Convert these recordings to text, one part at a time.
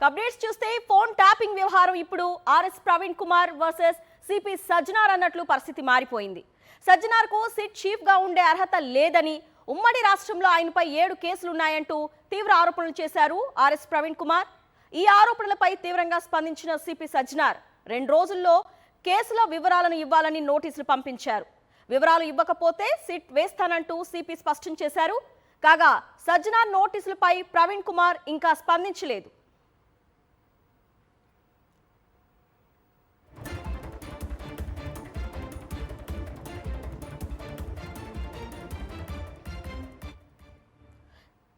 Updates చూస్తే phone tapping వ్యవహారం ఇప్పుడు RS Praveen Kumar versus CP Sajjanar అన్నట్లు పరిస్థితి మారిపోయింది. సజ్జనార్కు సిట్ చీఫ్గా ఉండే అర్హత లేదని, ఉమ్మడి రాష్ట్రంలో ఆయనపై 7 కేసులున్నాయంటూ తీవ్ర ఆరోపణలు చేశారు ఆర్ఎస్ ప్రవీణ్ కుమార్. ఈ ఆరోపణలపై తీవ్రంగా స్పందించిన సిపి సజ్జనార్ 2 రోజుల్లో కేసుల వివరాలను ఇవ్వాలని నోటీసులు పంపించారు. వివరాలు ఇవ్వకపోతే సిట్ వేస్తానంటూ సిపి స్పష్టం చేశారు. కాగా సజ్జనార్ నోటీసులపై ప్రవీణ్ కుమార్ ఇంకా స్పందించలేదు.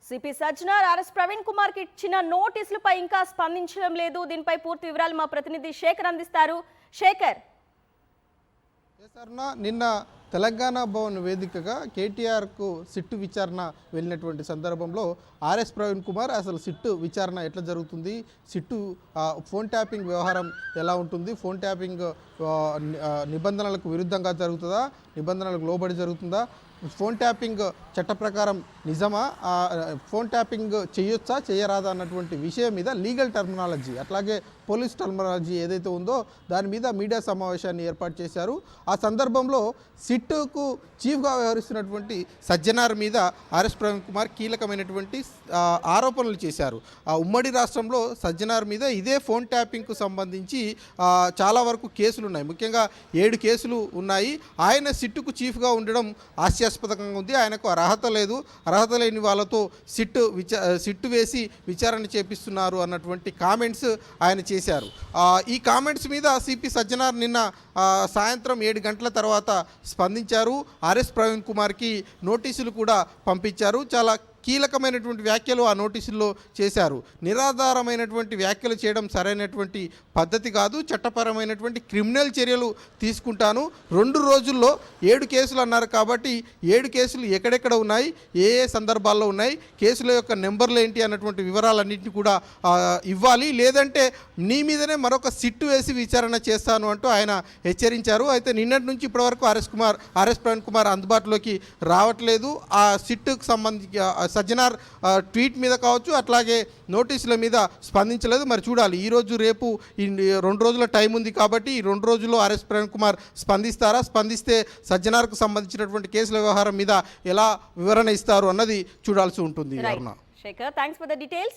సిపి సజ్జనార్ ఆర్ఎస్ ప్రవీణ్ కుమార్ కి ఇచ్చిన నోటీసులపై ఇంకా స్పందించడం లేదు. దీనిపై పూర్తి వివరాలు మా ప్రతినిధి శేఖర్ అందిస్తారు. శేఖర్, నిన్న తెలంగాణ భవన్ వేదికగా కేటీఆర్కు సిట్టు విచారణ వెళ్ళినటువంటి సందర్భంలో ఆర్ఎస్ ప్రవీణ్ కుమార్ అసలు సిట్టు విచారణ ఎట్లా జరుగుతుంది, సిట్టు ఫోన్ ట్యాపింగ్ వ్యవహారం ఎలా ఉంటుంది, ఫోన్ ట్యాపింగ్ నిబంధనలకు విరుద్ధంగా జరుగుతుందా, నిబంధనలకు లోబడి జరుగుతుందా, ఫోన్ ట్యాపింగ్ చట్ట ప్రకారం నిజమా, ఫోన్ ట్యాపింగ్ చేయొచ్చా చేయరాదా అన్నటువంటి విషయం మీద లీగల్ టర్మినాలజీ అట్లాగే పోలీస్ టర్మినాలజీ ఏదైతే ఉందో దాని మీద మీడియా సమావేశాన్ని ఏర్పాటు చేశారు. ఆ సందర్భంలో సిట్టుకు చీఫ్గా వ్యవహరిస్తున్నటువంటి సజ్జనార్ మీద ఆర్ఎస్ ప్రవీణ్ కుమార్ కీలకమైనటువంటి ఆరోపణలు చేశారు. ఆ ఉమ్మడి రాష్ట్రంలో సజ్జనార్ మీద ఇదే ఫోన్ ట్యాపింగ్కు సంబంధించి చాలా వరకు కేసులు ఉన్నాయి. ముఖ్యంగా 7 కేసులు ఉన్నాయి. ఆయన సిట్టుకు చీఫ్గా ఉండడం హాస్యాస్పదంగా ఉంది. ఆయనకు అర్హత లేదు, అర్హత లేని వాళ్ళతో సిట్టు వేసి విచారణ చేపిస్తున్నారు అన్నటువంటి కామెంట్స్ ఆయన చేశారు. ఈ కామెంట్స్ మీద సిపి సజ్జనార్ నిన్న సాయంత్రం 7 గంటల తర్వాత స్పందించారు. ఆర్ఎస్ ప్రవీణ్ కుమార్కి నోటీసులు కూడా పంపించారు. చాలా కీలకమైనటువంటి వ్యాఖ్యలు ఆ నోటీసుల్లో చేశారు. నిరాధారమైనటువంటి వ్యాఖ్యలు చేయడం సరైనటువంటి పద్ధతి కాదు, చట్టపరమైనటువంటి క్రిమినల్ చర్యలు తీసుకుంటాను. 2 రోజుల్లో 7 కేసులు అన్నారు కాబట్టి 7 కేసులు ఎక్కడెక్కడ ఉన్నాయి, ఏ ఏ సందర్భాల్లో ఉన్నాయి, కేసుల యొక్క నెంబర్లు ఏంటి అన్నటువంటి వివరాలన్నింటినీ కూడా ఇవ్వాలి, లేదంటే నీ మీదనే మరొక సిట్టు వేసి విచారణ చేస్తాను అంటూ ఆయన హెచ్చరించారు. అయితే నిన్నటి నుంచి ఇప్పటివరకు ఆర్ఎస్ ప్రవీణ్ కుమార్ అందుబాటులోకి రావట్లేదు. ఆ సిట్టుకు సంబంధించి సజ్జనార్ ట్వీట్ మీద కావచ్చు, అట్లాగే నోటీసుల మీద స్పందించలేదు. మరి చూడాలి, ఈరోజు రేపు ఈ 2 రోజుల టైం ఉంది కాబట్టి ఈ 2 రోజుల్లో ఆర్ఎస్ ప్రవీణ్ కుమార్ స్పందిస్తారా, స్పందిస్తే సజ్జనార్కు సంబంధించినటువంటి కేసుల వ్యవహారం మీద ఎలా వివరణ ఇస్తారు అన్నది చూడాల్సి ఉంటుంది. Shekhar, thanks for the details.